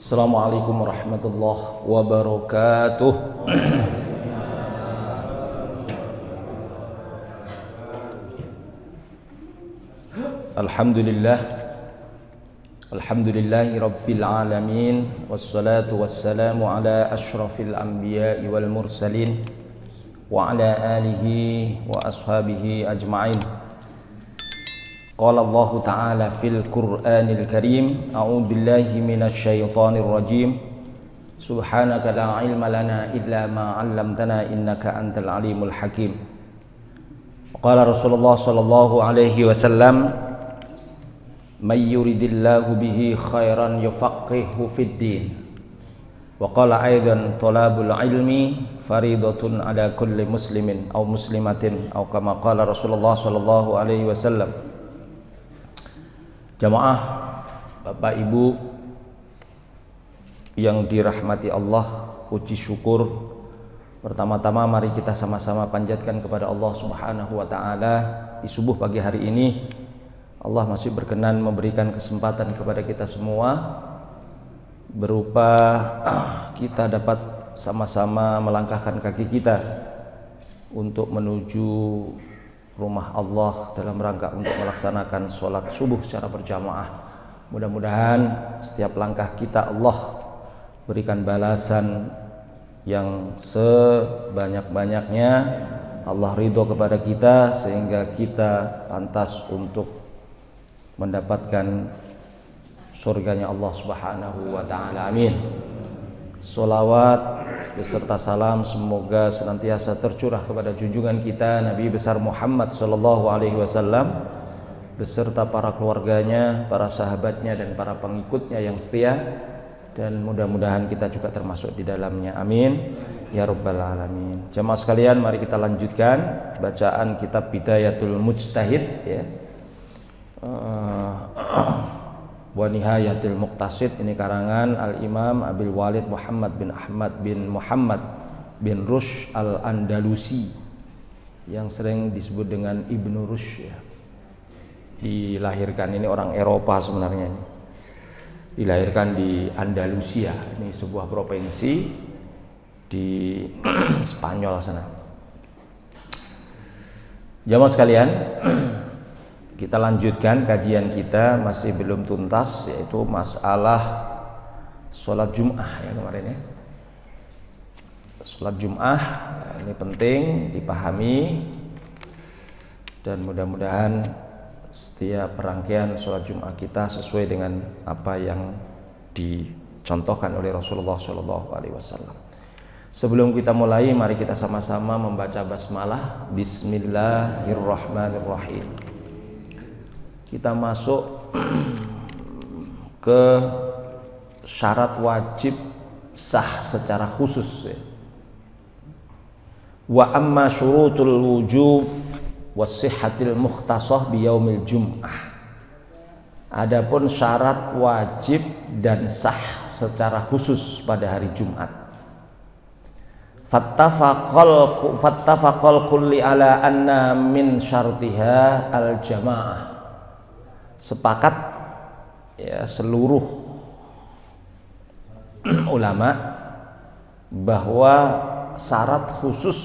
Assalamualaikum warahmatullahi wabarakatuh. Alhamdulillah, alhamdulillahi rabbil alamin, wassalatu wassalamu ala ashrafil anbiya'i wal mursalin wa ala alihi wa ashabihi ajma'in. Qala Allah Ta'ala fil Qur'anil Karim, a'udzu billahi minasy syaithanir rajim. Subhanaka la ilma lana illa ma 'allamtana innaka antal alimul hakim. Qala Rasulullah sallallahu alaihi wasallam, may yuridillahu bihi khairan yufaqihu fid din. Wa qala aidan talabul ilmi faridatun ala kulli muslimin aw muslimatin aw kama qala Rasulullah sallallahu alaihi wasallam. Jamaah, Bapak Ibu yang dirahmati Allah, puji syukur pertama-tama mari kita sama-sama panjatkan kepada Allah Subhanahu wa taala. Di subuh pagi hari ini Allah masih berkenan memberikan kesempatan kepada kita semua berupa kita dapat sama-sama melangkahkan kaki kita untuk menuju rumah Allah dalam rangka untuk melaksanakan sholat subuh secara berjamaah. Mudah-mudahan setiap langkah kita Allah berikan balasan yang sebanyak-banyaknya. Allah ridho kepada kita sehingga kita pantas untuk mendapatkan surganya Allah Subhanahu wa ta'ala. Amin. Sholawat beserta salam semoga senantiasa tercurah kepada junjungan kita Nabi besar Muhammad sallallahu alaihi wasallam beserta para keluarganya, para sahabatnya dan para pengikutnya yang setia, dan mudah-mudahan kita juga termasuk di dalamnya. Amin ya rabbal alamin. Jamaah sekalian, mari kita lanjutkan bacaan kitab Bidayatul Mujtahid ya. Wa Nihayatil Muqtasid, ini karangan Al-Imam Abil Walid Muhammad bin Ahmad bin Muhammad bin Rushd Al-Andalusi yang sering disebut dengan Ibnu Rushd ya. Dilahirkan, ini orang Eropa sebenarnya ini. Dilahirkan di Andalusia, ini sebuah provinsi di Spanyol sana. Jamaah sekalian, kita lanjutkan kajian kita, masih belum tuntas, yaitu masalah sholat Jum'ah ya kemarin ya. Sholat Jum'ah ini penting dipahami, dan mudah-mudahan setiap rangkaian sholat Jum'ah kita sesuai dengan apa yang dicontohkan oleh Rasulullah SAW. Sebelum kita mulai, mari kita sama-sama membaca basmalah. Bismillahirrahmanirrahim. Kita masuk ke syarat wajib sah secara khusus ya. Wa amma syurutul wujub wassihhatil mukhtasah biyaumil jum'ah. Adapun syarat wajib dan sah secara khusus pada hari Jumat. Fattafaqal kulli ala anna min syartiha al jamaah. Sepakat ya seluruh ulama bahwa syarat khusus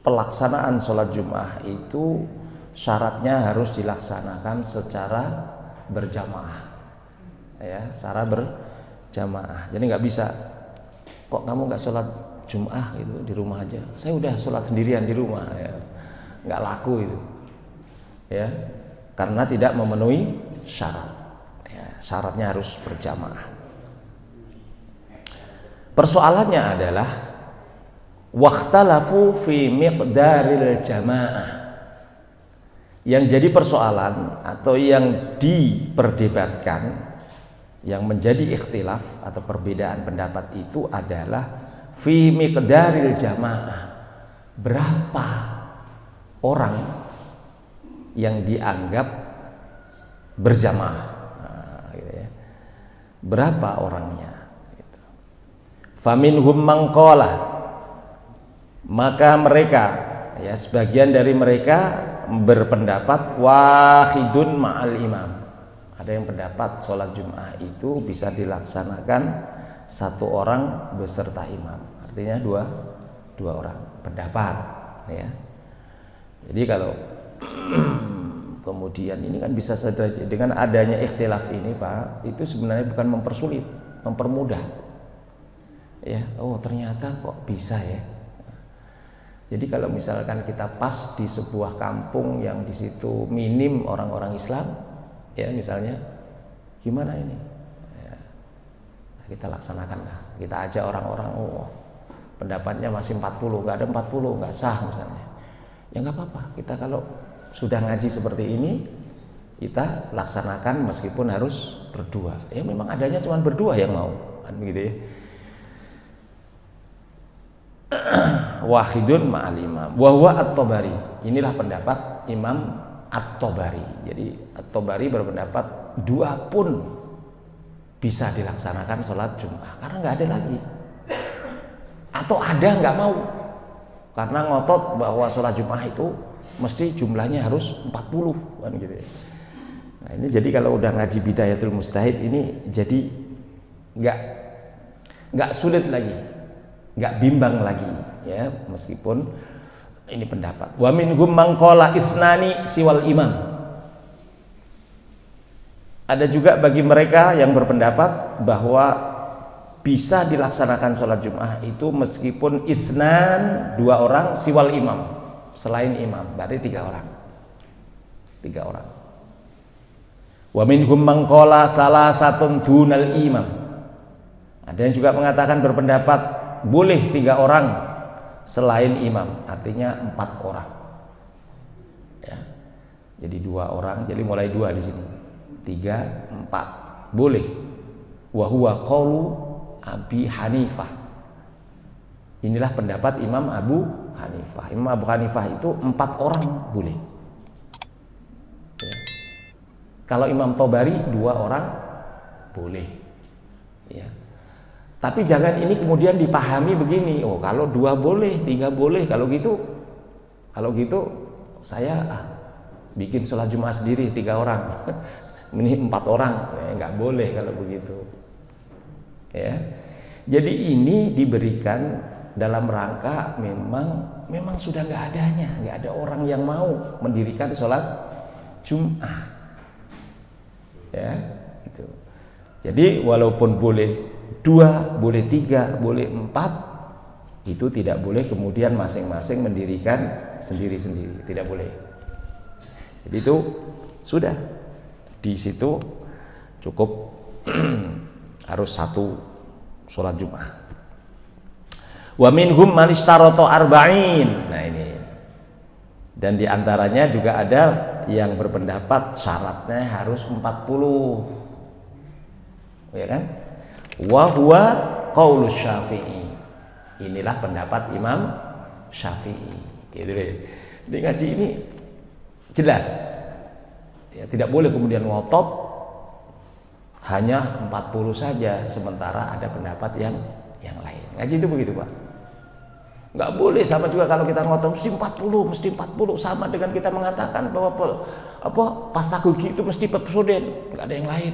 pelaksanaan sholat Jum'ah itu syaratnya harus dilaksanakan secara berjamaah ya, secara berjamaah. Jadi nggak bisa kok kamu nggak sholat Jum'ah gitu di rumah aja, saya udah sholat sendirian di rumah ya. Nggak laku itu ya, karena tidak memenuhi syarat ya, syaratnya harus berjamaah. Persoalannya adalah wakhtalafu fi miqdaril jamaah. Yang jadi persoalan atau yang diperdebatkan, yang menjadi ikhtilaf atau perbedaan pendapat itu adalah fi miqdaril jamaah. Berapa orang yang dianggap berjamaah, nah, gitu ya. Berapa orangnya gitu. Faminhum man qala, maka mereka ya sebagian dari mereka berpendapat wahidun ma'al imam. Ada yang pendapat sholat Jum'ah itu bisa dilaksanakan satu orang beserta imam, artinya dua orang pendapat, ya. Jadi kalau kemudian ini kan bisa saja dengan adanya ikhtilaf ini, Pak, itu sebenarnya bukan mempersulit, mempermudah, ya. Oh, ternyata kok bisa, ya. Jadi kalau misalkan kita pas di sebuah kampung yang di situ minim orang-orang Islam, ya misalnya, gimana ini? Ya, kita laksanakan lah. Kita ajak orang-orang, oh pendapatnya masih 40, nggak ada 40, nggak sah misalnya. Ya nggak apa-apa. Kita kalau sudah ngaji seperti ini, kita laksanakan meskipun harus berdua. Ya memang adanya cuma berdua yang mau, kan begitu ya. Wahidun ma'al imam wa huwa at-Tabari. Inilah pendapat Imam At-Tabari. Jadi At-Tabari berpendapat dua pun bisa dilaksanakan sholat Jumat karena nggak ada lagi, atau ada nggak mau karena ngotot bahwa sholat Jumat itu mesti jumlahnya harus 40, kan gitu ya. Nah ini jadi kalau udah ngaji Bidayatul Mujtahid ini jadi nggak sulit lagi, nggak bimbang lagi, ya, meskipun ini pendapat. Wa minhum man qala isnani siwal imam. Ada juga bagi mereka yang berpendapat bahwa bisa dilaksanakan sholat Jumat itu meskipun isnan, dua orang, siwal imam, selain imam, berarti tiga orang. Wa minhum man qala salasatun dunal imam. Ada yang juga mengatakan berpendapat boleh tiga orang selain imam, artinya 4 orang, ya. Jadi 2 orang, jadi mulai 2 di sini, 3, 4 boleh. Wa huwa qaulu Abi Hanifah. Inilah pendapat Imam Abu Hanifah. Imam Abu Hanifah itu 4 orang boleh, ya. Kalau Imam Tabari 2 orang boleh, ya. Tapi jangan ini kemudian dipahami begini, oh kalau 2 boleh, 3 boleh, kalau gitu saya bikin sholat Jumat sendiri 3 orang, ini 4 orang, ya, nggak boleh kalau begitu, ya. Jadi ini diberikan dalam rangka memang sudah nggak ada orang yang mau mendirikan sholat Jumat, ya, gitu. Jadi walaupun boleh 2, boleh 3, boleh 4, itu tidak boleh kemudian masing-masing mendirikan sendiri-sendiri, tidak boleh. Jadi itu sudah di situ cukup harus 1 sholat Jumat. Wa minhum man ishtarata arba'in. Nah ini, dan diantaranya juga ada yang berpendapat syaratnya harus 40, ya kan? Wa huwa qaulu Syafi'i. Inilah pendapat Imam Syafi'i, gitu deh. Di ngaji ini jelas, ya, tidak boleh kemudian ngotot hanya 40 saja sementara ada pendapat yang lain. Ngaji itu begitu, Pak. Nggak boleh. Sama juga kalau kita ngotot mesti 40, sama dengan kita mengatakan bahwa pasta gigi itu mesti Pepsodent, nggak ada yang lain,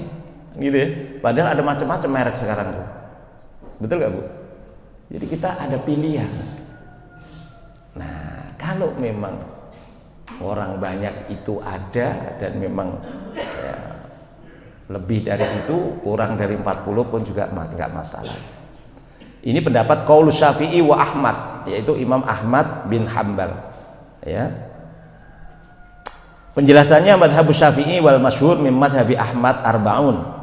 gitu ya. Padahal ada macam-macam merek sekarang tuh, betul nggak Bu? Jadi kita ada pilihan. Nah kalau memang orang banyak itu ada dan memang ya, lebih dari itu, kurang dari 40 pun juga nggak masalah. Ini pendapat qaul Syafi'i wa Ahmad, yaitu Imam Ahmad bin Hambal, ya. Penjelasannya madhab Syafi'i wal masyhur min madhabi Ahmad arba'un.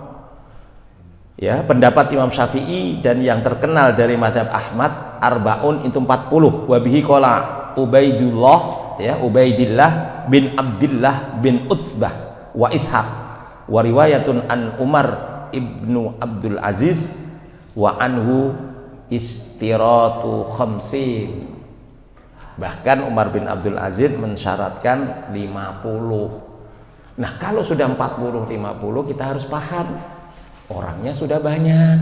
Ya, pendapat Imam Syafi'i dan yang terkenal dari madhab Ahmad arba'un itu 40. Wa bihi qala Ubaidullah, ya, Ubaidillah bin Abdullah bin Utsbah wa Ishaq wa riwayatun an Umar ibnu Abdul Aziz wa anhu istiratu khamsin. Bahkan Umar bin Abdul Aziz mensyaratkan 50. Nah kalau sudah 40-50 kita harus paham orangnya sudah banyak,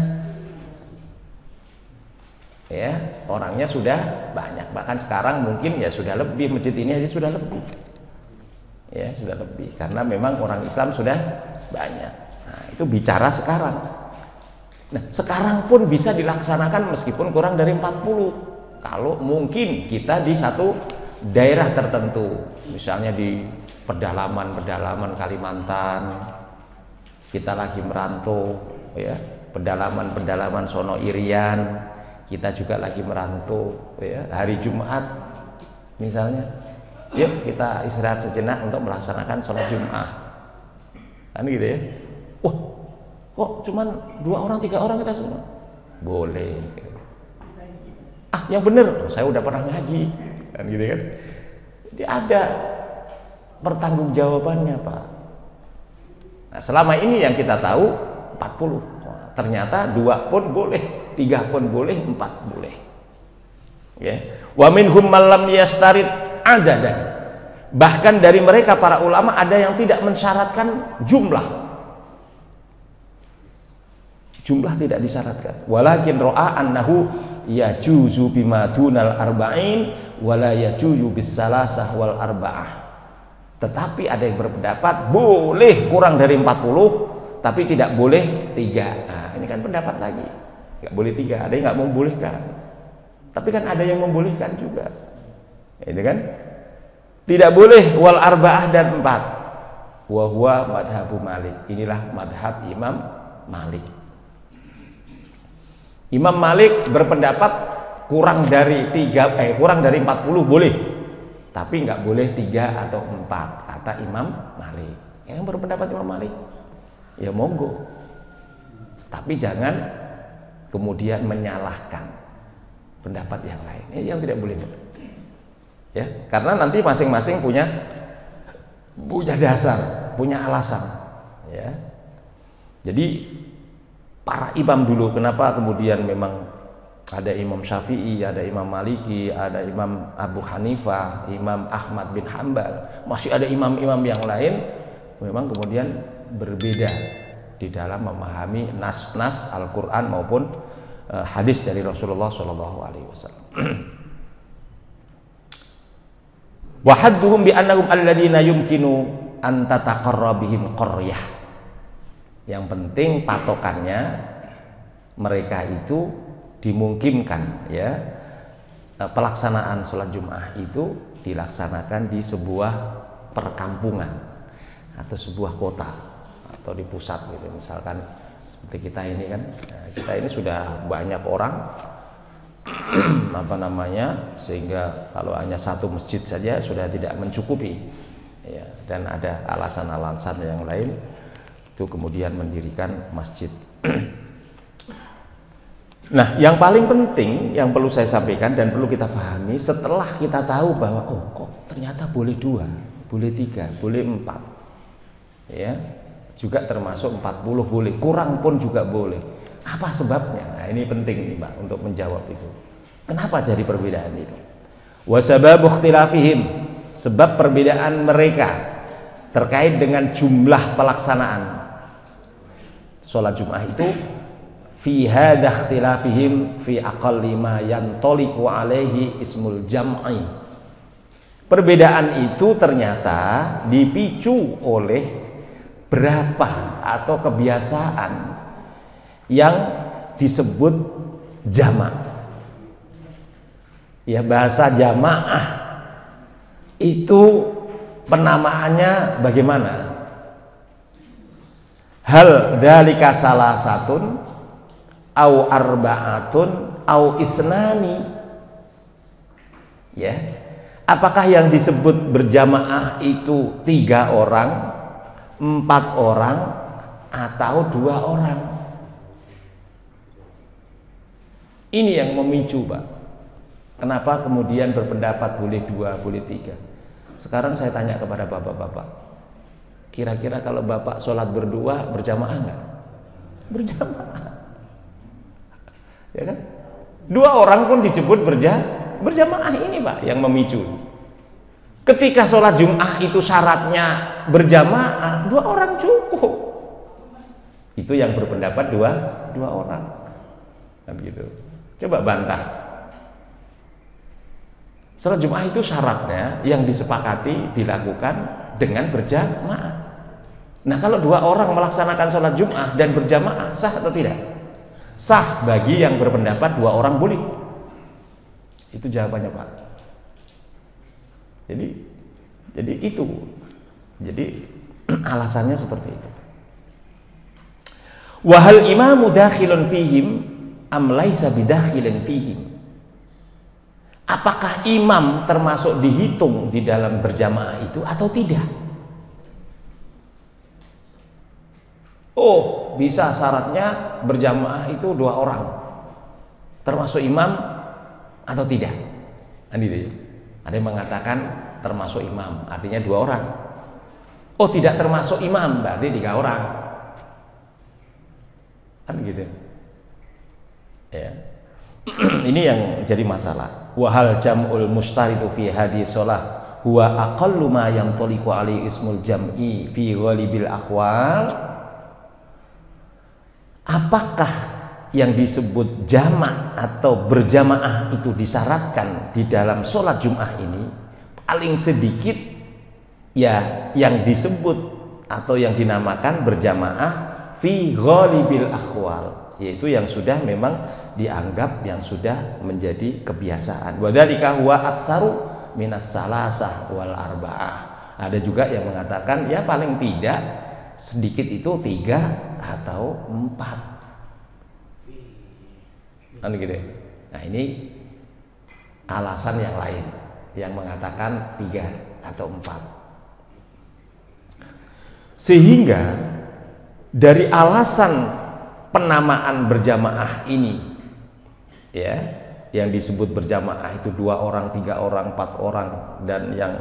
ya, orangnya sudah banyak. Bahkan sekarang mungkin ya sudah lebih, masjid ini aja sudah lebih, ya, sudah lebih, karena memang orang Islam sudah banyak. Nah itu bicara sekarang. Nah, sekarang pun bisa dilaksanakan meskipun kurang dari 40. Kalau mungkin kita di satu daerah tertentu, misalnya di pedalaman Kalimantan, kita lagi merantau, ya, pedalaman sono Irian, kita juga lagi merantau, ya, hari Jumat misalnya, yuk kita istirahat sejenak untuk melaksanakan sholat Jumat, kan gitu ya. Wah, kok cuman 2 orang 3 orang kita semua? Boleh. Yang bener, saya udah pernah ngaji, kan gitu kan. Jadi ada pertanggungjawabannya, Pak. Nah, selama ini yang kita tahu 40. Ternyata 2 pun boleh, 3 pun boleh, 4 boleh. Ya. Wa minhum man lam yastarid adadan. Bahkan dari mereka para ulama ada yang tidak mensyaratkan jumlah. Jumlah tidak disyaratkan. Walakin ra'a annahu yajuzu bima dunal arba'in wala yajuzu bis salasah wal arba'ah. Tetapi ada yang berpendapat boleh kurang dari 40 tapi tidak boleh 3. Nah, ini kan pendapat lagi. Enggak boleh 3, ada yang enggak membolehkan. Tapi kan ada yang membolehkan juga. Ini kan? Tidak boleh wal arba'ah dan 4. Wa huwa madhabu Malik. Inilah madhab Imam Malik. Imam Malik berpendapat kurang dari 40 boleh, tapi nggak boleh 3 atau 4, kata Imam Malik. Yang berpendapat Imam Malik, ya monggo, tapi jangan kemudian menyalahkan pendapat yang lain. Ini yang tidak boleh, ya, karena nanti masing-masing punya dasar, punya alasan, ya. Jadi para imam dulu, kenapa kemudian memang ada Imam Syafi'i, ada Imam Maliki, ada Imam Abu Hanifah, Imam Ahmad bin Hambal, masih ada imam-imam yang lain, memang kemudian berbeda di dalam memahami nas-nas Al-Quran maupun hadis dari Rasulullah SAW. Wa hadduhum bi annahum alladhina yumkinu an tataqarra bihim qaryah. Yang penting patokannya mereka itu dimungkinkan, ya, pelaksanaan sholat Jumat itu dilaksanakan di sebuah perkampungan atau sebuah kota atau di pusat gitu. Misalkan seperti kita ini kan, kita ini sudah banyak orang sehingga kalau hanya satu masjid saja sudah tidak mencukupi, ya, dan ada alasan-alasan yang lain itu kemudian mendirikan masjid. Nah, yang paling penting yang perlu saya sampaikan dan perlu kita pahami setelah kita tahu bahwa kok ternyata boleh 2, boleh 3, boleh 4, ya, juga termasuk 40 boleh, kurang pun juga boleh. Apa sebabnya? Nah, ini penting nih, Pak, untuk menjawab itu. Kenapa jadi perbedaan itu? Wa sababu ikhtilafihim, sebab perbedaan mereka terkait dengan jumlah pelaksanaan sholat Jumat itu fi hadha ikhtilafihim fi aqalli ma yantaliqu alaihi ismul jam'i. Perbedaan itu ternyata dipicu oleh berapa atau kebiasaan yang disebut jamaah. Ya, bahasa jamaah itu penamaannya bagaimana? Hal dalika salasatun au arba'atun au isnani, ya, apakah yang disebut berjamaah itu 3 orang, 4 orang, atau 2 orang? Ini yang memicu, Pak, kenapa kemudian berpendapat boleh 2, boleh 3. Sekarang saya tanya kepada bapak-bapak, kira-kira kalau bapak sholat berdua berjamaah enggak? Berjamaah, ya kan? 2 orang pun disebut berjamaah. Ini, Pak, yang memicu. Ketika sholat Jumat itu syaratnya berjamaah, 2 orang cukup. Itu yang berpendapat 2 orang, kan gitu. Coba bantah. Sholat Jumat itu syaratnya yang disepakati dilakukan dengan berjamaah. Nah, kalau 2 orang melaksanakan sholat Jumat dan berjamaah, sah atau tidak? Sah bagi yang berpendapat 2 orang boleh. Itu jawabannya, Pak. Jadi itu. Jadi alasannya seperti itu. Wahal imamu dakhilun fihim am laisa bidakhilin fihim. Apakah imam termasuk dihitung di dalam berjamaah itu atau tidak? Oh, bisa syaratnya berjamaah itu 2 orang. Termasuk imam atau tidak? Ada yang mengatakan termasuk imam, artinya 2 orang. Oh, tidak termasuk imam, berarti 3 orang. Kan gitu. Ya. Ini yang jadi masalah. Wahal jam'ul mustaridu fi hadis shalah huwa aqallu ma yantaliqu alaihi ismul jam'i fi ghalibil ahwal. Apakah yang disebut jamak atau berjamaah itu disyaratkan di dalam sholat Jum'ah ini? Paling sedikit ya yang disebut atau yang dinamakan berjamaah fi ghalibil ahwal, yaitu yang sudah memang dianggap yang sudah menjadi kebiasaan. Wa dzalika huwa aktsaru minas salasah wal arba'ah. Ada juga yang mengatakan ya paling tidak sedikit itu 3 atau 4. Kan gitu. Nah, ini alasan yang lain yang mengatakan 3 atau 4. Sehingga dari alasan penamaan berjamaah ini ya, yang disebut berjamaah itu 2 orang, 3 orang, 4 orang dan yang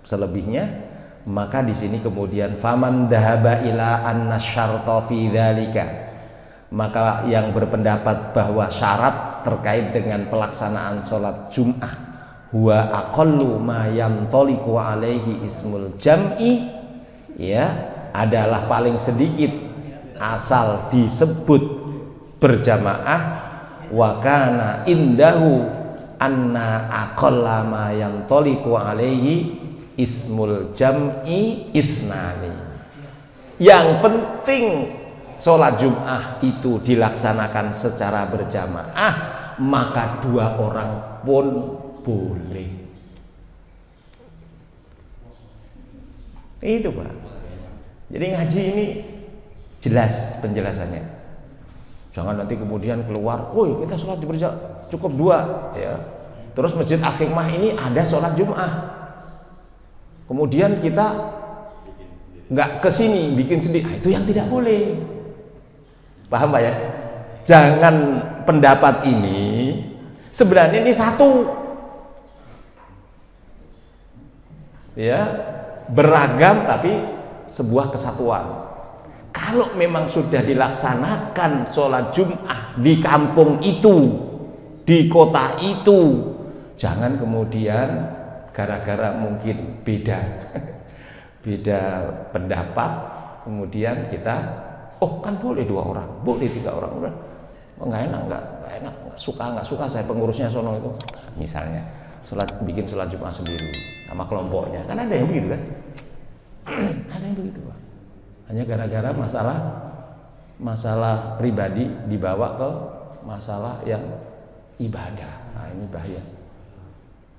selebihnya, maka di sini kemudian faman dhahaba ila anna syarta fi dzalika, maka yang berpendapat bahwa syarat terkait dengan pelaksanaan sholat Jum'ah huwa aqallu ma yantaliqu alaihi ismul jam'i, ya, adalah paling sedikit asal disebut berjamaah, wa kana indahu anna aqalla ma yantaliqu alaihi ismul jam'i isnani. Yang penting sholat Jum'ah itu dilaksanakan secara berjamaah, maka 2 orang pun boleh. Itu, Pak. Jadi ngaji ini jelas penjelasannya. Jangan nanti kemudian keluar, woi kita sholat cukup 2 ya. Terus Masjid Al-Hikmah ini ada sholat Jum'ah. Kemudian kita nggak kesini bikin sendiri, nah, itu yang tidak boleh. Paham Pak ya? Jangan pendapat ini sebenarnya ini satu, ya, beragam tapi sebuah kesatuan. Kalau memang sudah dilaksanakan sholat Jum'ah di kampung itu, di kota itu, jangan kemudian gara-gara mungkin beda pendapat kemudian kita, oh kan boleh 2 orang, boleh 3 orang, udah nggak enak, nggak suka saya pengurusnya sono itu, misalnya bikin sholat Jum'ah sendiri sama kelompoknya, kan ada yang begitu kan. Ada yang begitu, Pak. Hanya gara-gara masalah pribadi dibawa ke masalah yang ibadah. Nah, ini bahaya.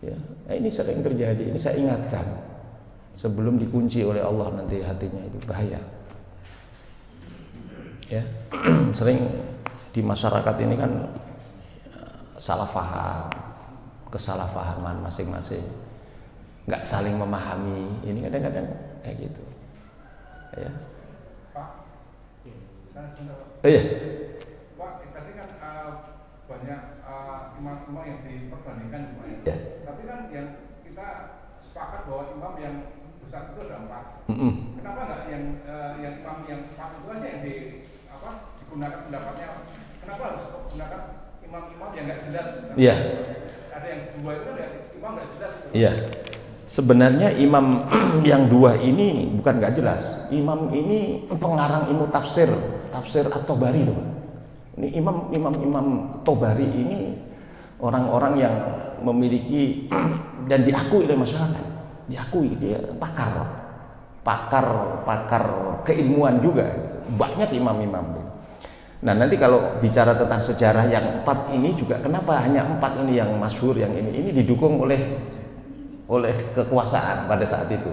Ya, nah, ini sering terjadi. Ini saya ingatkan sebelum dikunci oleh Allah nanti hatinya, itu bahaya. Ya, sering di masyarakat ini kan salah paham, kesalahpahaman masing-masing, nggak saling memahami. Ini kadang-kadang kayak gitu. Ya. Pak, iya. Pak, tadi kan banyak imam-imam yang diperbandingkan, Pak. Ya. Tapi kan yang kita sepakat bahwa imam yang besar itu ada 4. Kenapa nggak yang imam yang 4 itu aja yang digunakan pendapatnya? Kenapa harus menggunakan imam-imam yang nggak jelas? Iya. Ada yang 2 itu kan imam nggak jelas. Iya. Sebenarnya imam yang 2 ini bukan nggak jelas. Imam ini pengarang ilmu tafsir At-Tabari itu, Pak. Ini imam Tabari ini orang-orang yang memiliki dan diakui oleh masyarakat. Diakui dia pakar keilmuan juga. Banyak imam-imam. Nah nanti kalau bicara tentang sejarah yang 4 ini juga, kenapa hanya 4 ini yang masyhur, yang ini didukung oleh kekuasaan pada saat itu.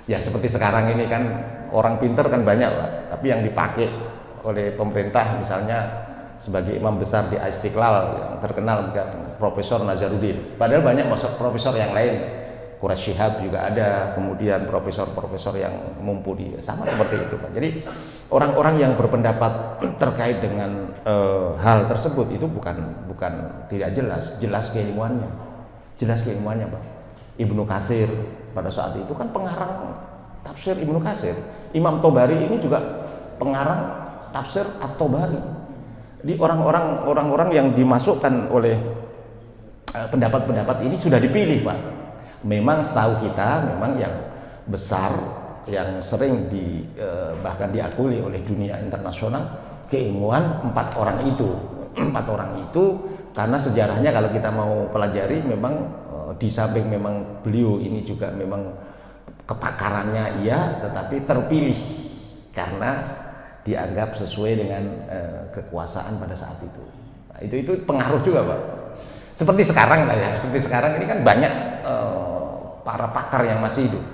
Ya seperti sekarang ini kan orang pinter kan banyak Pak, tapi yang dipakai oleh pemerintah misalnya sebagai imam besar di Istiqlal yang terkenal kan Profesor Nazarudin. Padahal banyak profesor yang lain, Quraisy Shihab juga ada, kemudian profesor-profesor yang mumpuni, sama seperti itu Pak. Jadi orang-orang yang berpendapat terkait dengan hal tersebut itu bukan tidak jelas keilmuannya, Pak. Ibnu Katsir pada saat itu kan pengarang tafsir Ibnu Katsir. Imam Tobari ini juga pengarang tafsir At-Tobari. Jadi orang-orang yang dimasukkan oleh pendapat-pendapat ini sudah dipilih Pak. Memang setahu kita memang yang besar, yang sering bahkan diakui oleh dunia internasional keilmuan 4 orang itu. 4 orang itu karena sejarahnya kalau kita mau pelajari memang di samping memang beliau ini juga memang kepakarannya iya, tetapi terpilih karena dianggap sesuai dengan kekuasaan pada saat itu. Nah, itu pengaruh juga Pak. Seperti sekarang lah ya, seperti sekarang ini kan banyak para pakar yang masih hidup.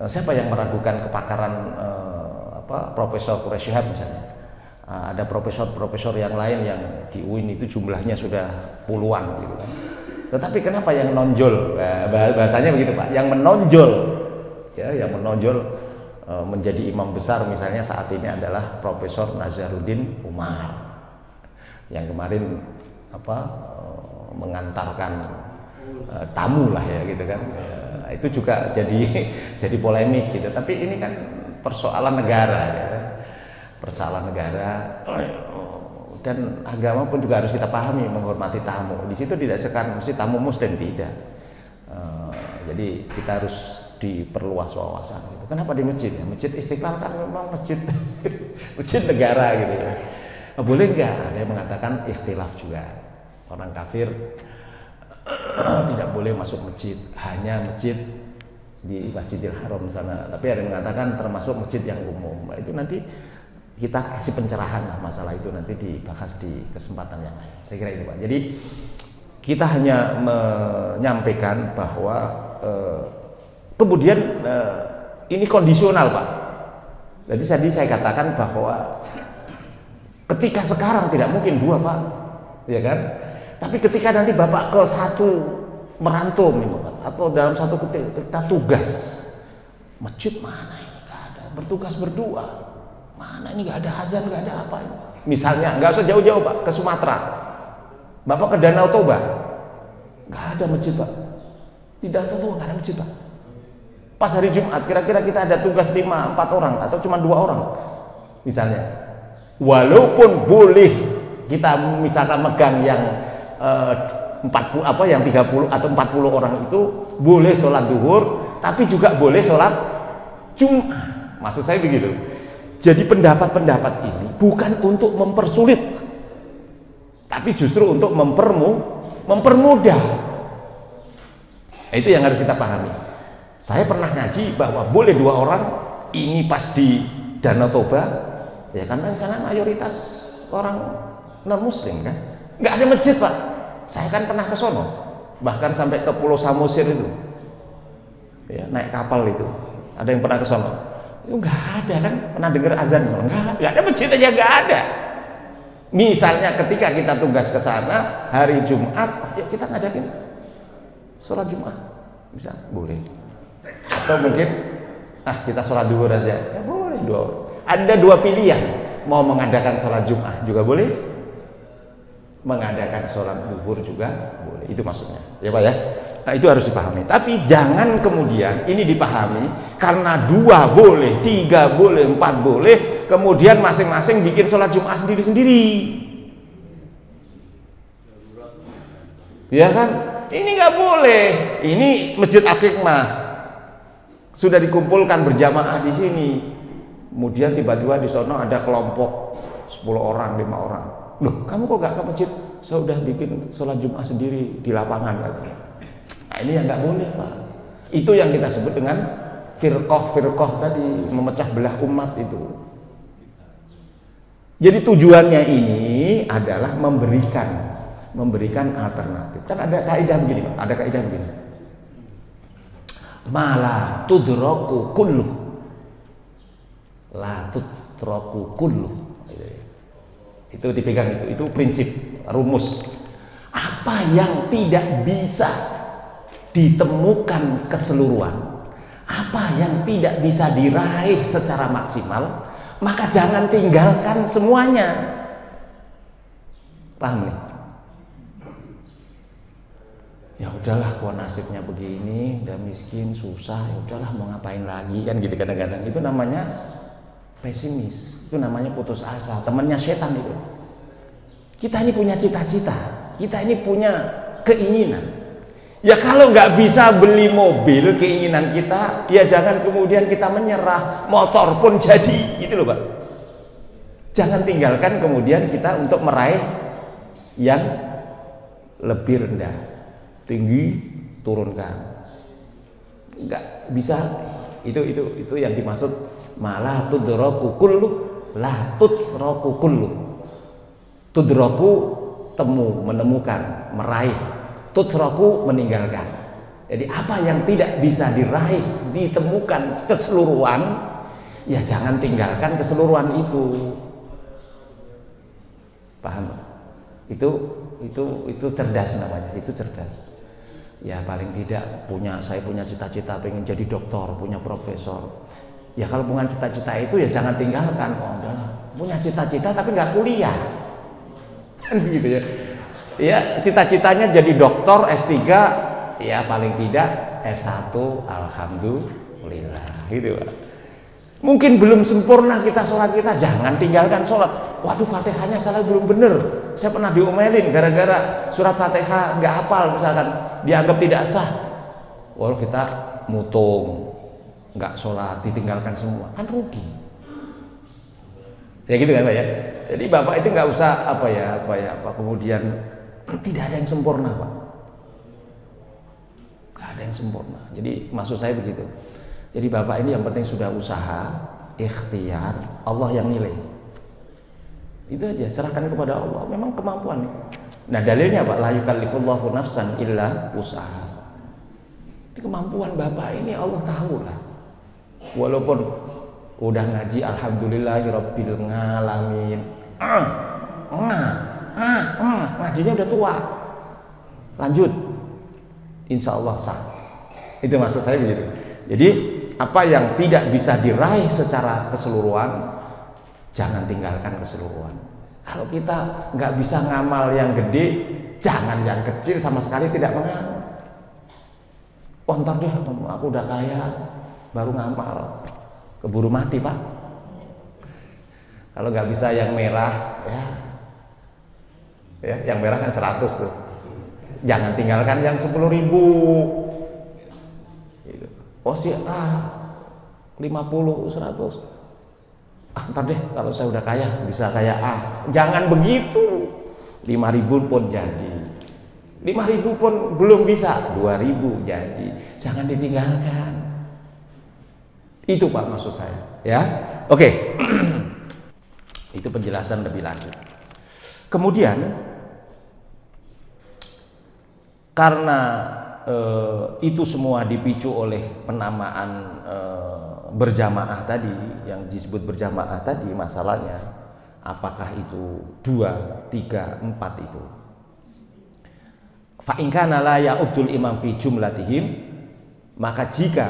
Siapa yang meragukan kepakaran Profesor Quraisy Shihab misalnya? Ada profesor-profesor yang lain yang di UIN itu jumlahnya sudah puluhan gitu kan. Tetapi kenapa yang menonjol? Bahasanya begitu Pak, yang menonjol ya, yang menonjol menjadi imam besar misalnya saat ini adalah Profesor Nazarudin Umar yang kemarin mengantarkan tamu lah ya gitu kan. Itu juga jadi polemik gitu. Tapi ini kan persoalan negara ya. Persoalan negara, dan agama pun juga harus kita pahami, menghormati tamu. Di situ tidak sekarang mesti tamu muslim, tidak. Jadi kita harus diperluas wawasan gitu. Kenapa di masjid? Ya, Masjid Istiqlal kan memang masjid masjid negara gitu ya. Boleh nggak? Ada yang mengatakan ikhtilaf juga. Orang kafir tidak boleh masuk masjid, hanya masjid di Masjidil Haram sana. Tapi ada yang mengatakan termasuk masjid yang umum. Nah, itu nanti kita kasih pencerahan lah masalah itu, nanti dibahas di kesempatan yang lain. Saya kira itu Pak. Jadi kita hanya menyampaikan bahwa kemudian ini kondisional Pak. Jadi tadi saya katakan bahwa ketika sekarang tidak mungkin 2 Pak, ya kan? Tapi ketika nanti Bapak ke satu merantau atau dalam satu kita tugas, masjid mana ini nggak ada, bertugas berdua. Mana ini nggak ada azan, nggak ada apa ini. Misalnya nggak usah jauh-jauh Pak, ke Sumatera, Bapak ke Danau Toba, nggak ada masjid Pak. Di Danau Toba nggak ada masjid Pak. Pas hari Jumat kira-kira kita ada tugas 5-4 orang atau cuma 2 orang misalnya. Walaupun boleh kita misalkan megang yang 40 yang 30 atau 40 orang itu boleh sholat duhur, tapi juga boleh sholat Jumat. Maksud saya begitu. Jadi pendapat-pendapat ini bukan untuk mempersulit, tapi justru untuk mempermudah. Nah, itu yang harus kita pahami. Saya pernah ngaji bahwa boleh 2 orang, ini pas di Danau Toba, ya karena mayoritas orang non muslim kan, nggak ada masjid Pak. Saya kan pernah ke sono, bahkan sampai ke Pulau Samosir itu, ya, naik kapal itu. Ada yang pernah ke sono? Itu nggak ada kan, pernah dengar azan? Nggak ada masjid aja, nggak ada. Misalnya ketika kita tugas ke sana hari Jumat, yuk kita ngadain sholat Jumat, bisa boleh. Atau mungkin kita sholat duhur aja, ya boleh. Ada 2 pilihan, mau mengadakan sholat Jumat juga boleh, mengadakan sholat duhur juga boleh. Itu maksudnya, ya Pak ya. Nah, itu harus dipahami. Tapi jangan kemudian ini dipahami karena 2 boleh, 3 boleh, 4 boleh, kemudian masing-masing bikin sholat Jumat sendiri-sendiri. Ya kan? Ini nggak boleh. Ini Masjid Al-Hikmah sudah dikumpulkan berjamaah di sini. Kemudian tiba-tiba di sono ada kelompok 10 orang, 5 orang. Loh, kamu kok gak ke masjid? Saya udah bikin sholat Jumat sendiri di lapangan katanya. Nah, ini yang nggak boleh Pak. Itu yang kita sebut dengan firqah tadi, memecah belah umat itu. Jadi tujuannya ini adalah memberikan alternatif. Kan ada kaidah begini, Pak. Ada kaidah begini. Mala tudraku kullu. La tudraku kullu. Itu dipegang, itu prinsip, rumus. Apa yang tidak bisa ditemukan keseluruhan, apa yang tidak bisa diraih secara maksimal, maka jangan tinggalkan semuanya. Paham nih? Ya udahlah, kok nasibnya begini, udah miskin, susah, ya udahlah mau ngapain lagi, kan gitu kadang-kadang. Itu namanya pesimis, itu namanya putus asa, temannya setan itu. Kita ini punya cita-cita, kita ini punya keinginan. Ya kalau nggak bisa beli mobil keinginan kita, ya jangan kemudian kita menyerah. Motor pun jadi, gitu loh Pak. Jangan tinggalkan kemudian kita untuk meraih yang lebih rendah, tinggi turunkan. Nggak bisa. Itu yang dimaksud malah tudraku kullu, la tudraku kullu. Tudraku temu, menemukan, meraih. Tudraku meninggalkan. Jadi apa yang tidak bisa diraih, ditemukan keseluruhan, ya jangan tinggalkan keseluruhan itu. Paham? Itu cerdas namanya, itu cerdas. Ya paling tidak saya punya cita-cita pengen jadi dokter, punya profesor. Ya kalau punya cita-cita itu ya jangan tinggalkan. Oh udahlah, punya cita-cita tapi nggak kuliah. Kan begitu ya. Ya cita-citanya jadi dokter S3, ya paling tidak S1, alhamdulillah, gitu Pak. Mungkin belum sempurna kita sholat kita, jangan tinggalkan sholat. Waduh, Fatihahnya salah, belum bener. Saya pernah diomelin gara-gara surat Fatihah nggak hafal, misalkan dianggap tidak sah. Walau kita mutung, nggak sholat, ditinggalkan semua, kan rugi. Ya gitu kan Pak ya. Jadi Bapak itu nggak usah apa kemudian tidak ada yang sempurna Pak. Nggak ada yang sempurna. Jadi maksud saya begitu. Jadi Bapak ini yang penting sudah usaha, ikhtiar, Allah yang nilai. Itu aja, serahkan kepada Allah. Memang kemampuan itu. Nah dalilnya Pak, la yukallifullahu nafsan illa usaha. Ini kemampuan Bapak ini Allah tahu lah. Walaupun udah ngaji alhamdulillahirabbil alamin. Ngajinya udah tua. Lanjut. Insya Allah sah. Itu maksud saya begitu. Jadi apa yang tidak bisa diraih secara keseluruhan, jangan tinggalkan keseluruhan. Kalau kita nggak bisa ngamal yang gede, jangan yang kecil sama sekali tidak mengamal. Wah ntar deh, aku udah kaya, baru ngamal. Keburu mati Pak. Kalau nggak bisa yang merah, ya yang merah kan 100 tuh. Jangan tinggalkan yang 10.000. Oh sih 50, 100. Ntar deh kalau saya udah kaya bisa kayak jangan begitu. 5.000 pun jadi, 5.000 pun belum bisa, 2.000 jadi. Jangan ditinggalkan. Itu Pak maksud saya ya. Oke. Itu penjelasan lebih lanjut. Kemudian karena itu semua dipicu oleh penamaan berjamaah tadi, yang disebut berjamaah tadi, masalahnya apakah itu 2, 3, 4 itu. Fa in kana la ya'udul imam fi jumlatihim, maka jika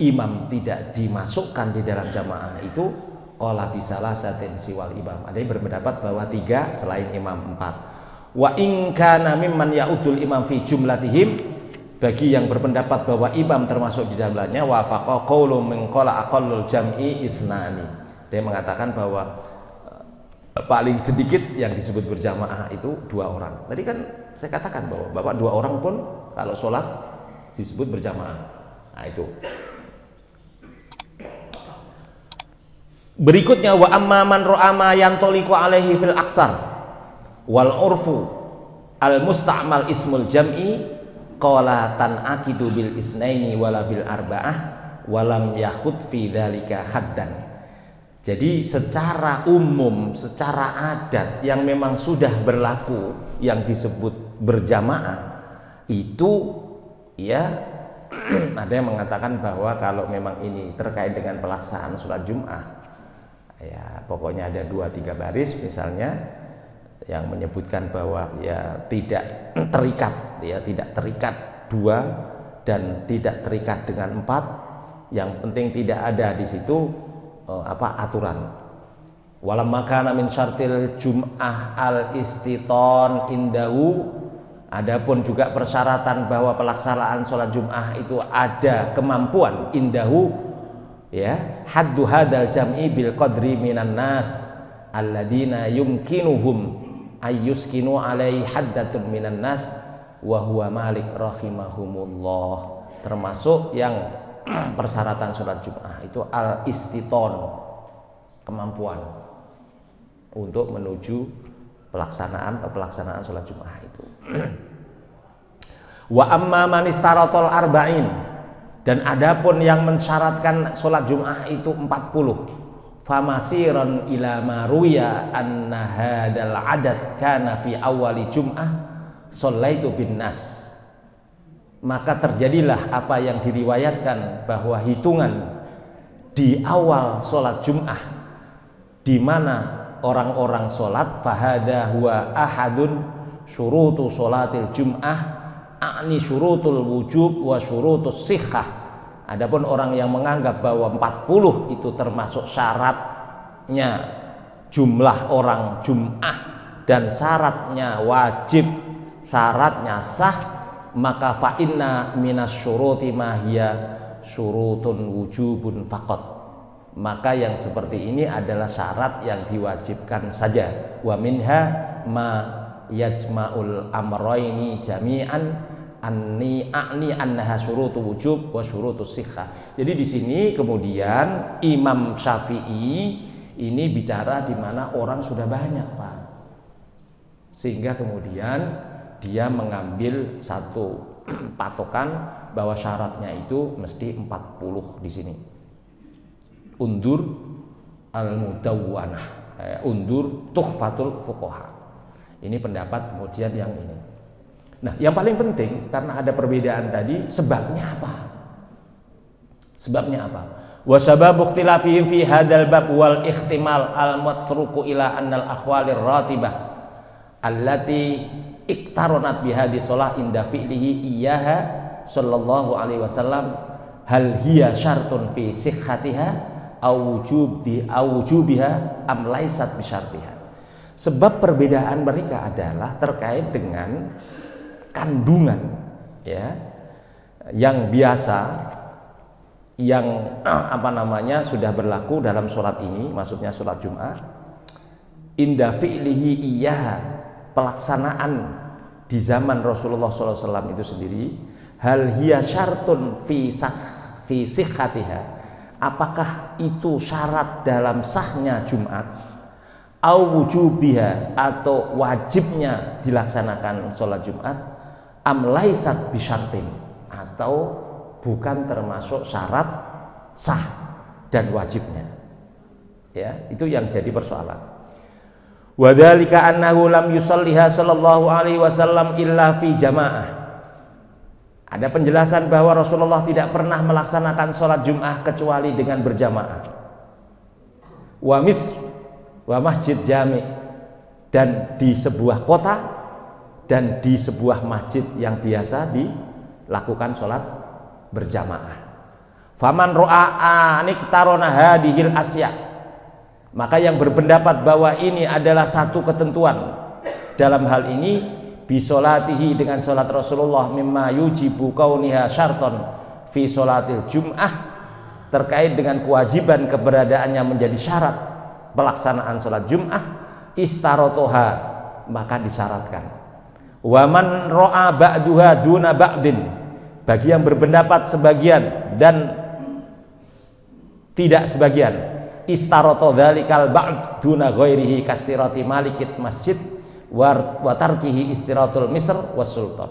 imam tidak dimasukkan di dalam jamaah itu, qala bisalasatin siwal imam. Ada yang berpendapat bahwa 3 selain imam 4. Wa in kana mimman ya'udul imam fi jumlatihim, bagi yang berpendapat bahwa imam termasuk di dalamnya, wafaqa qaulu min qala aqallul jam'i isnani. Dia mengatakan bahwa paling sedikit yang disebut berjamaah itu 2 orang. Tadi kan saya katakan bahwa Bapak 2 orang pun kalau sholat disebut berjamaah. Nah itu. Berikutnya wa amma man ra'a ma yantaliqu alaihi fil aksar wal urfu al musta'mal ismul jam'i qala tan'aqidu bil isnaini wala bil arba'ah walam yakhud fi dzalika haddan. Jadi secara umum, secara adat yang memang sudah berlaku yang disebut berjamaah itu ya ada yang mengatakan bahwa kalau memang ini terkait dengan pelaksanaan sholat Jum'ah ya pokoknya ada 2-3 baris misalnya yang menyebutkan bahwa ya tidak terikat ya tidak terikat 2 dan tidak terikat dengan 4, yang penting tidak ada di situ aturan. Walamma kana min syartil jum'ah al-istiton indahu, adapun juga persyaratan bahwa pelaksanaan sholat Jum'ah itu ada kemampuan indahu ya haddu hadal jam'i bil qadri minan nas alladzina yumkinuhum ayyuskinu alaihi haddatun minan nas wa huwa Malik rahimahumullah. Termasuk yang persyaratan sholat Jum'ah itu al-istiton, kemampuan untuk menuju pelaksanaan sholat Jum'ah itu. Wa amma man istaratol arba'in, dan adapun yang mensyaratkan sholat Jum'ah itu 40, famasiran ila maruya anna hadal adad kana fi awali Jum'ah shallaitu bin nas, maka terjadilah apa yang diriwayatkan bahwa hitungan di awal sholat Jum'ah di mana orang-orang sholat fahada huwa ahadun syurutu sholatil Jum'ah a'ni syurutul wujub wa syurutus sihhah. Adapun orang yang menganggap bahwa 40 itu termasuk syaratnya jumlah orang Jum'ah dan syaratnya wajib, syaratnya sah, maka fa inna minas syuruti ma hiya syurutun wujubun faqat, maka yang seperti ini adalah syarat yang diwajibkan saja. Wa minha ma yajma'ul amrayni jami'an a'ni annaha syurutu wujub wa syurutu sihhah. Jadi di sini kemudian Imam Syafi'i ini bicara di mana orang sudah banyak, Pak, sehingga kemudian dia mengambil satu patokan bahwa syaratnya itu mesti 40 di sini. Undur al-mudawwanah, undur tuhfatul fuqaha. Ini pendapat kemudian yang ini. Nah, yang paling penting karena ada perbedaan tadi, sebabnya apa? Sebabnya apa? Wa sababu ikhtilafihim fi hadzal bab wal ihtimal al-matruku ila annal ahwalir ratibah allati iktaronat bihadi sholah inda fi'lihi iyaha sallallahu alaihi wasallam hal hiya syartun fi sihhatiha au wujubiha am laisat bisyartiha. Sebab perbedaan mereka adalah terkait dengan kandungan ya yang biasa yang sudah berlaku dalam sholat ini, maksudnya sholat Jum'ah, inda fi'lihi iyaha, pelaksanaan di zaman Rasulullah SAW itu sendiri, hal hiya syartun fi sihhatiha, apakah itu syarat dalam sahnya Jumat, au wujubiha, atau wajibnya dilaksanakan sholat Jumat, am laisat bisyartin, atau bukan termasuk syarat sah dan wajibnya. Ya, itu yang jadi persoalan. Wadzalika annahu lam yusalliha sallallahu alaihi wasallam illa fi jamaah. Ada penjelasan bahwa Rasulullah tidak pernah melaksanakan sholat Jum'ah kecuali dengan berjamaah. Wa masjid jami', dan di sebuah kota dan di sebuah masjid yang biasa dilakukan sholat berjamaah. Faman ro'a aniktarona hadhil asya', maka yang berpendapat bahwa ini adalah satu ketentuan dalam hal ini bisolatihi, dengan sholat Rasulullah, mimma yujibu kauniha syarton fi sholatil Jum'ah, terkait dengan kewajiban keberadaannya menjadi syarat pelaksanaan sholat Jum'ah, istarotoha, maka disyaratkan. Waman ro'a ba'duha duna ba'din, bagi yang berpendapat sebagian dan tidak sebagian, istaroto dzalikal ba'd duna ghairihi kastirati malikit masjid wa tarkihi istiratul misr was sultan.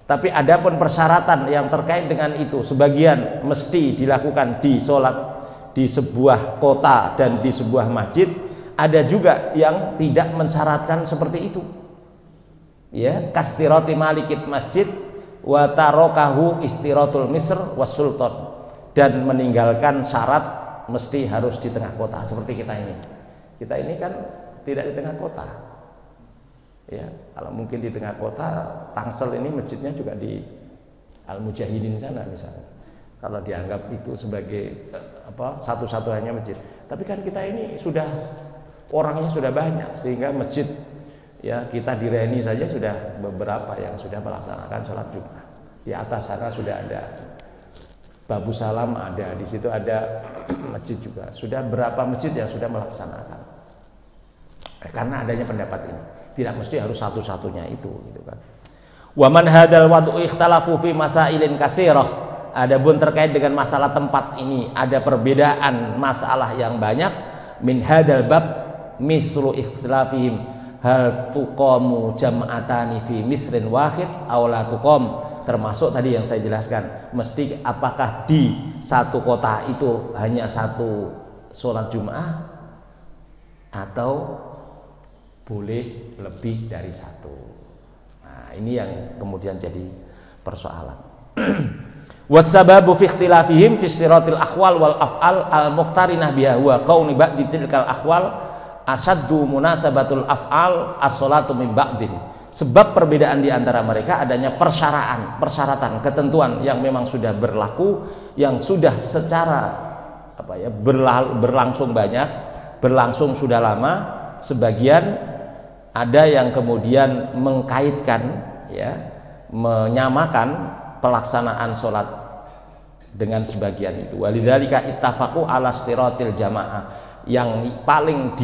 Tapi adapun persyaratan yang terkait dengan itu, sebagian mesti dilakukan di sholat di sebuah kota dan di sebuah masjid, ada juga yang tidak mensyaratkan seperti itu. Ya, kastirati malikit masjid wa tarokahu istiratul misr was sultan, dan meninggalkan syarat mesti harus di tengah kota seperti kita ini. Kita ini kan tidak di tengah kota. Ya, kalau mungkin di tengah kota, Tangsel ini masjidnya juga di Al-Mujahidin sana misalnya. Kalau dianggap itu sebagai satu-satunya masjid. Tapi kan kita ini sudah orangnya sudah banyak, sehingga masjid ya kita di Reni saja sudah beberapa yang sudah melaksanakan sholat Jumat. Di atas sana sudah ada Babu Salam, ada di situ ada masjid juga. Sudah berapa masjid yang sudah melaksanakan. Karena adanya pendapat ini, tidak mesti harus satu-satunya itu, gitu kan. Wa man hadal wad'u ikhtalafu fi masailin katsirah. Adapun terkait dengan masalah tempat ini ada perbedaan masalah yang banyak. Min hadal bab mislu ikhtilafihim hal tuqamu jam'atani fi misrin wahid aw la tuqam, termasuk tadi yang saya jelaskan, mesti apakah di satu kota itu hanya satu sholat Jumat atau boleh lebih dari satu. Nah, ini yang kemudian jadi persoalan. Wasababu fi ikhtilafihim fi istiratil akhwal wal af'al al muqtarinah biha wa qauni ba'di tilkal akhwal asaddu munasabatul af'al as-salatu min ba'din. Sebab perbedaan di antara mereka adanya persyaratan, ketentuan yang memang sudah berlaku, yang sudah secara berlangsung banyak, berlangsung sudah lama. Sebagian ada yang kemudian mengkaitkan, ya, menyamakan pelaksanaan sholat dengan sebagian itu. Walidzalika ittafaqu ala istiratil jamaah, yang paling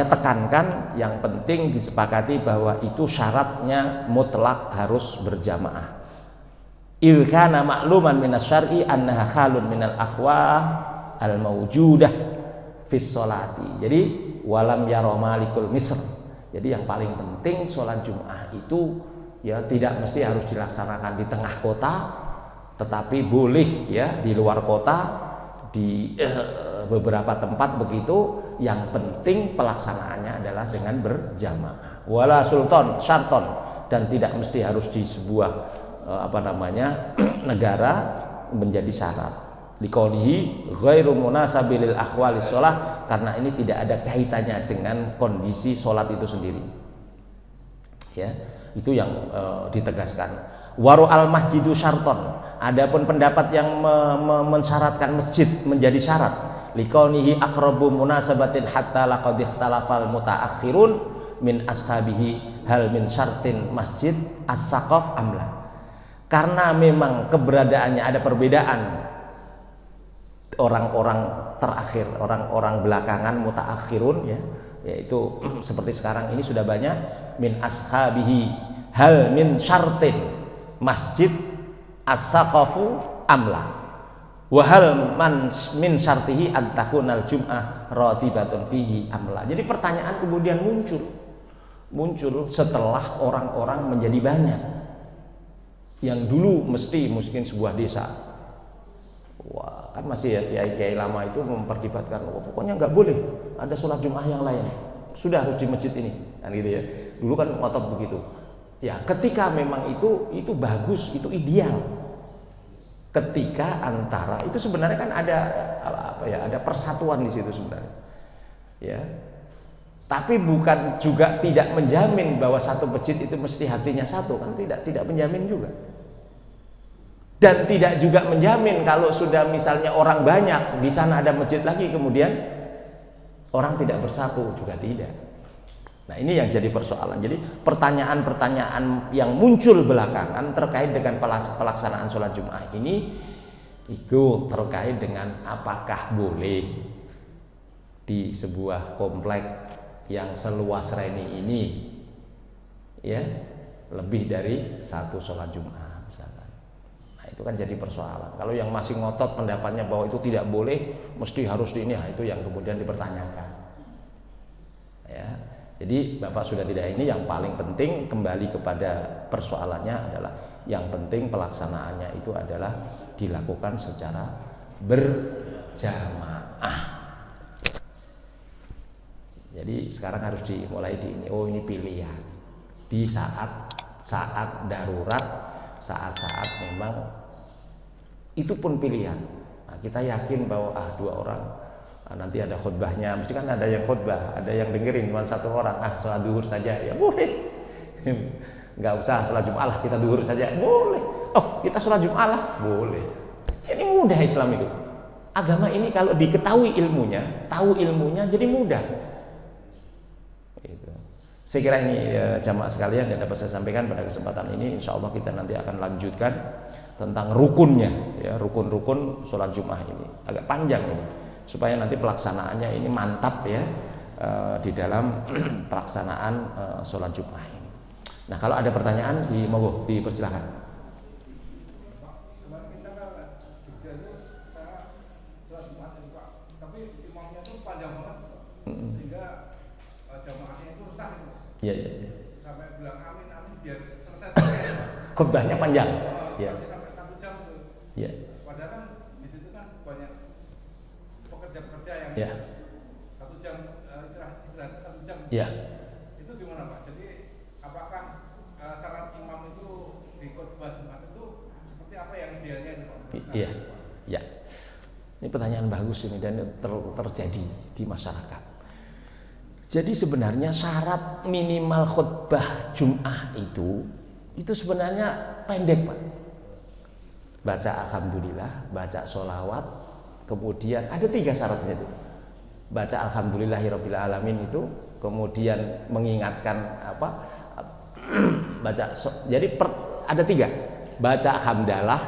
tekankan, yang penting disepakati bahwa itu syaratnya mutlak harus berjamaah. Il kana ma'luman minas syar'i annaha khalun minal akhwah al mawjudah fis sholati. Jadi walam yara malikul misr. Jadi yang paling penting sholat Jum'ah itu ya tidak mesti harus dilaksanakan di tengah kota, tetapi boleh ya di luar kota, di beberapa tempat begitu. Yang penting pelaksanaannya adalah dengan berjamaah. Wala sultan syarton, dan tidak mesti harus di sebuah negara menjadi syarat. Liqaulihi ghairu munasabilil akhwalis shalah, karena ini tidak ada kaitannya dengan kondisi sholat itu sendiri. Ya, itu yang ditegaskan. Waru al masjidu syarton, adapun pendapat yang mensyaratkan masjid menjadi syarat, liqaunihi aqrabu munasabatin hatta laqad ikhtalafal mutaakhirun min ashabihi hal min syartin masjid as-saqaf amla. Karena memang keberadaannya ada perbedaan orang-orang terakhir, orang-orang belakangan mutaakhirun, ya, yaitu seperti sekarang ini sudah banyak min ashabihi hal min syartin masjid as-saqafu amla wa hal man min syartihi an takunal jum'ah ratibatun fihi amla. Jadi pertanyaan kemudian muncul setelah orang-orang menjadi banyak. Yang dulu mungkin sebuah desa, wah, kan masih ya kiai lama itu memperdebatkan, pokoknya nggak boleh ada sholat Jum'ah yang lain, sudah harus di masjid ini, kan gitu ya. Dulu kan ngotot begitu. Ya, ketika memang itu bagus, itu ideal. Ketika antara itu sebenarnya kan ada persatuan di situ sebenarnya. Ya. Tapi bukan juga tidak menjamin bahwa satu masjid itu mesti hatinya satu, kan tidak menjamin juga. Dan tidak juga menjamin kalau sudah misalnya orang banyak di sana ada masjid lagi kemudian orang tidak bersatu, juga tidak. Nah, ini yang jadi persoalan. Jadi pertanyaan-pertanyaan yang muncul belakangan terkait dengan pelaksanaan sholat Jum'ah ini itu terkait dengan apakah boleh di sebuah komplek yang seluas Reni ini ya lebih dari satu sholat Jum'ah misalkan. Nah, itu kan jadi persoalan. Kalau yang masih ngotot pendapatnya bahwa itu tidak boleh, mesti harus di ini, nah, itu yang kemudian dipertanyakan. Ya. Jadi Bapak sudah tidak ini, yang paling penting kembali kepada persoalannya adalah yang penting pelaksanaannya itu adalah dilakukan secara berjamaah. Jadi sekarang harus dimulai ini pilihan. Di saat darurat, saat memang itu pun pilihan. Nah, kita yakin bahwa 2 orang nanti ada khutbahnya, mesti kan ada yang khutbah, ada yang dengerin cuma 1 orang, sholat duhur saja ya boleh. Nggak usah sholat Jumat lah, kita duhur saja boleh. Oh, kita sholat Jumat lah boleh. Ini mudah Islam itu. Agama ini kalau diketahui ilmunya, tahu ilmunya jadi mudah. Gitu. Saya kira ini jamaah sekalian yang dapat saya sampaikan pada kesempatan ini. Insya Allah kita nanti akan lanjutkan tentang rukunnya, ya, rukun-rukun sholat Jumat ini. Agak panjang ini, supaya nanti pelaksanaannya ini mantap ya di dalam pelaksanaan sholat Jumat ini. Nah, kalau ada pertanyaan, monggo dipersilakan. Ya. Sampai bilang amin biar selesai sampai. Khutbahnya panjang. Ya. Sampai 1 jam tuh. Ya. Padahal kan di situ kan banyak pekerja-pekerja yang 1 jam istirahat 1 jam. Ya. Itu gimana Pak? Jadi apakah syarat imam itu di khutbah Jumat itu seperti apa yang idealnya itu Pak? Iya. Ya. Ini pertanyaan bagus ini dan terjadi di masyarakat. Jadi sebenarnya syarat minimal khutbah Jum'ah itu sebenarnya pendek Pak. Baca alhamdulillah, baca sholawat, kemudian ada 3 syaratnya itu. Baca alhamdulillahirabbil alamin itu, kemudian mengingatkan jadi ada 3. Baca hamdalah,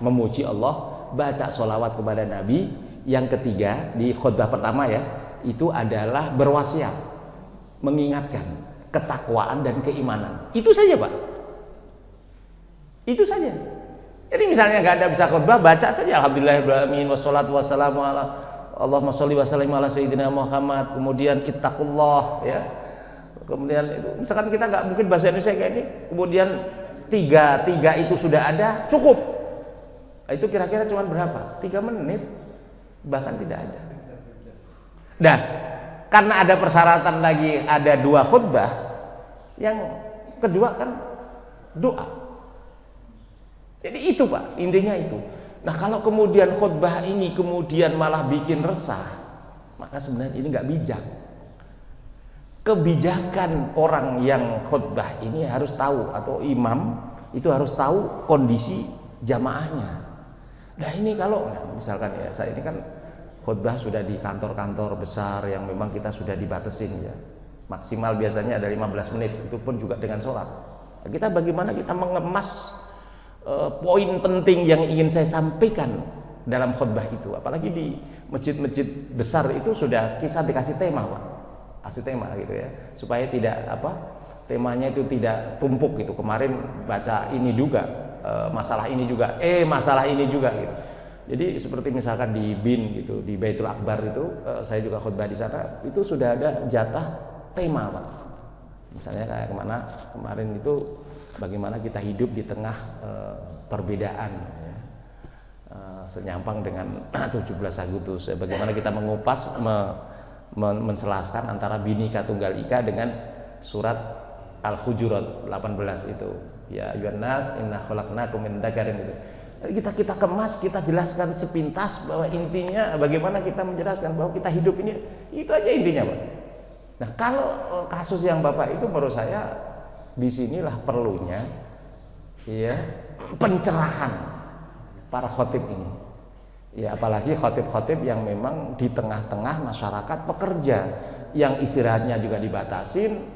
memuji Allah, baca sholawat kepada Nabi. Yang ketiga di khutbah pertama ya, itu adalah berwasiat, mengingatkan ketakwaan dan keimanan. Itu saja Pak. Itu saja. Jadi misalnya nggak ada bisa khutbah, baca saja alhamdulillahirobbilalamin wassalatu wassalamu ala Allahumma sholli wa sallim ala sayyidina Muhammad, kemudian ittaqullah ya. Kemudian itu misalkan kita nggak mungkin bahasa Indonesia kayak ini, kemudian tiga itu sudah ada, cukup. Itu kira-kira cuma berapa? 3 menit, bahkan tidak ada. Nah, karena ada persyaratan lagi, ada 2 khutbah, yang kedua kan doa. Jadi itu Pak, intinya itu. Nah, kalau kemudian khutbah ini kemudian malah bikin resah, maka sebenarnya ini nggak bijak. Kebijakan orang yang khutbah ini harus tahu, atau imam itu harus tahu kondisi jamaahnya. Nah ini kalau misalkan ya, saya ini kan khutbah sudah di kantor-kantor besar yang memang kita sudah dibatasin ya, maksimal biasanya ada 15 menit, itu pun juga dengan sholat. Kita bagaimana kita mengemas poin penting yang ingin saya sampaikan dalam khutbah itu, apalagi di masjid-masjid besar itu sudah kisah dikasih tema Pak, kasih tema gitu ya, supaya tidak temanya itu tidak tumpuk gitu. Kemarin baca ini juga masalah ini juga, masalah ini juga gitu. Jadi seperti misalkan di BIN gitu, di Baitul Akbar itu, saya juga khutbah di sana, itu sudah ada jatah tema Pak. Misalnya kayak kemarin itu bagaimana kita hidup di tengah perbedaan ya. Senyampang dengan 17 Agustus, bagaimana kita mengupas menselaskan antara Bhinneka Tunggal Ika dengan surat Al-Hujurat 18 itu. Ya ayyuhan nas inna khalaqnakum min dzakarin itu. Kita kemas, kita jelaskan sepintas bahwa intinya bagaimana kita menjelaskan bahwa kita hidup ini, itu aja intinya Pak. Nah, kalau kasus yang Bapak itu menurut saya disinilah perlunya ya pencerahan para khotib ini. Ya apalagi khotib-khotib yang memang di tengah-tengah masyarakat pekerja yang istirahatnya juga dibatasin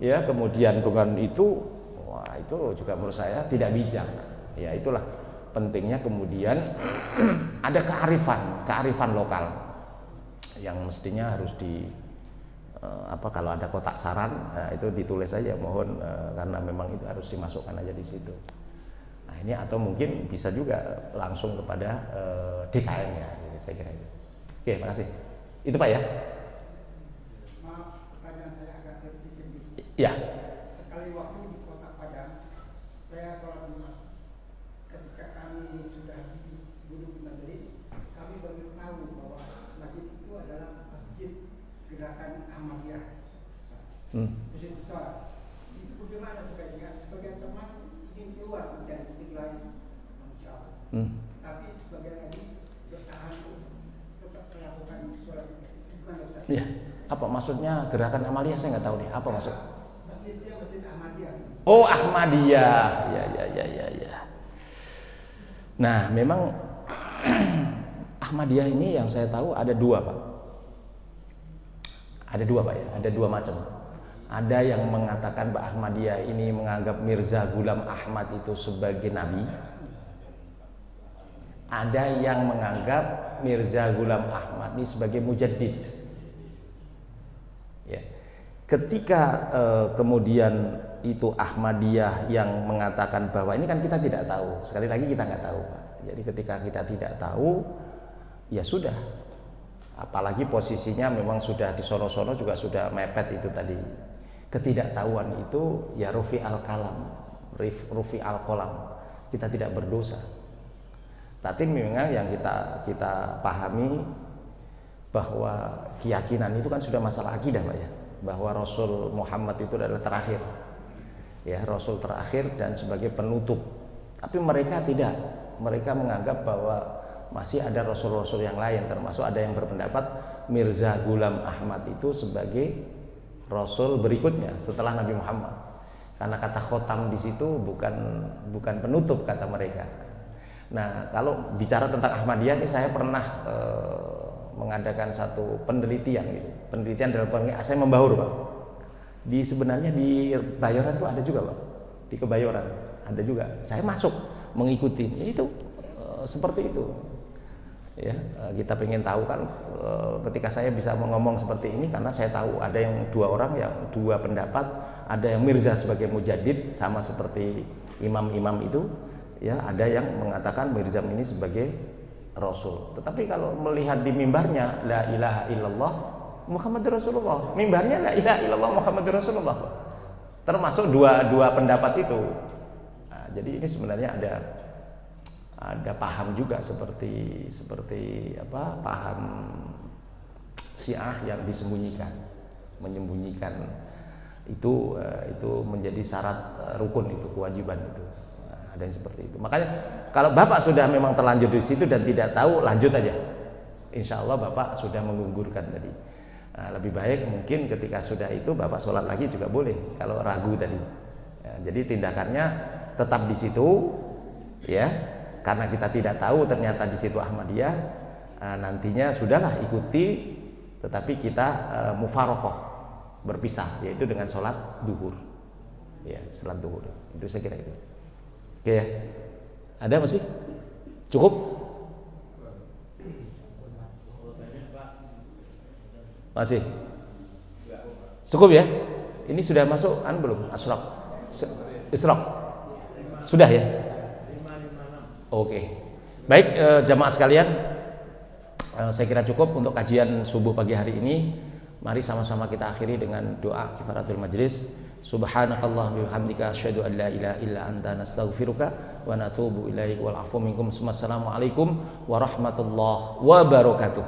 ya, kemudian dengan itu wah itu juga menurut saya tidak bijak. Ya itulah pentingnya kemudian ada kearifan lokal yang mestinya harus kalau ada kotak saran, nah itu ditulis aja mohon, karena memang itu harus dimasukkan aja di situ. Nah ini atau mungkin bisa juga langsung kepada DKM-nya, jadi saya kira itu. Oke, makasih. Itu Pak ya. Maaf, pertanyaan saya agak sensitif. Ya. Sekali waktu di Kota Padang, saya sholat Jumat. Ketika kami sudah duduk di majelis, kami baru tahu bahwa masjid itu adalah masjid gerakan Ahmadiyah. Masjid besar. Itu bagaimana sebaiknya? Sebagian teman ingin keluar mencari masjid lain menjauh. Tapi sebagian lagi bertahan untuk tetap melakukan sholat. Gimana Ustaz? Iya. Apa maksudnya gerakan Ahmadiyah? Saya nggak tahu nih. Apa maksud? Masjidnya Masjid Ahmadiyah. Oh, Ahmadiyah. Ya. Nah, memang Ahmadiyah ini yang saya tahu ada dua, Pak. Ada dua, Pak ya. Ada dua macam. Ada yang mengatakan Pak Ahmadiyah ini menganggap Mirza Ghulam Ahmad itu sebagai nabi. Ada yang menganggap Mirza Ghulam Ahmad ini sebagai mujaddid. Ya. Ketika kemudian itu Ahmadiyah yang mengatakan bahwa ini kan kita tidak tahu. Sekali lagi kita nggak tahu, Pak. Jadi ketika kita tidak tahu, ya sudah. Apalagi posisinya memang sudah di sono-sono juga sudah mepet itu tadi. Ketidaktahuan itu ya rufi al-kalam, rufi al-qalam. Kita tidak berdosa. Tapi memang yang kita pahami bahwa keyakinan itu kan sudah masalah akidah, Pak ya. Bahwa Rasul Muhammad itu adalah terakhir. Ya, Rasul terakhir dan sebagai penutup. Tapi mereka tidak. Mereka menganggap bahwa masih ada rasul-rasul yang lain, termasuk ada yang berpendapat Mirza Ghulam Ahmad itu sebagai rasul berikutnya setelah Nabi Muhammad. Karena kata khotam di situ bukan penutup kata mereka. Nah, kalau bicara tentang Ahmadiyah ini saya pernah mengadakan satu penelitian gitu. Penelitian dalam pengertian saya membaur, Pak. Sebenarnya di Bayoran itu ada juga, Pak. Di Kebayoran ada juga. Saya masuk mengikuti itu seperti itu. Ya, kita pengen tahu kan ketika saya bisa ngomong seperti ini karena saya tahu ada yang dua pendapat, ada yang Mirza sebagai mujaddid sama seperti imam-imam itu, ya, ada yang mengatakan Mirza ini sebagai rasul. Tetapi kalau melihat di mimbarnya la ilaha illallah Muhammadur Rasulullah, mimbarnya la ilaha illallah Muhammadur Rasulullah. Termasuk dua pendapat itu. Nah, jadi ini sebenarnya ada paham juga seperti apa, paham Syiah yang menyembunyikan itu menjadi syarat rukun itu, kewajiban itu. Nah, ada yang seperti itu. Makanya kalau Bapak sudah memang terlanjur di situ dan tidak tahu, lanjut aja. Insya Allah Bapak sudah menggugurkan tadi. Nah, lebih baik mungkin ketika sudah itu Bapak sholat lagi juga boleh kalau ragu tadi. Ya, jadi tindakannya tetap di situ, ya, karena kita tidak tahu ternyata di situ Ahmadiyah. Nantinya sudahlah ikuti, tetapi kita mufarokoh, berpisah, yaitu dengan sholat duhur, ya, sholat duhur. Itu saya kira itu. Oke ya, ada masih cukup? Masih cukup ya? Ini sudah masuk belum? Israq sudah ya? Oke. Baik, jamaah sekalian, saya kira cukup untuk kajian subuh pagi hari ini. Mari sama-sama kita akhiri dengan doa kifaratul majlis. Subhanakallah wa bihamdika asyhadu an la ilaha illa anta nastaghfiruka wa natubu ilaik wal afu minkum. Wassalamualaikum warahmatullahi wabarakatuh.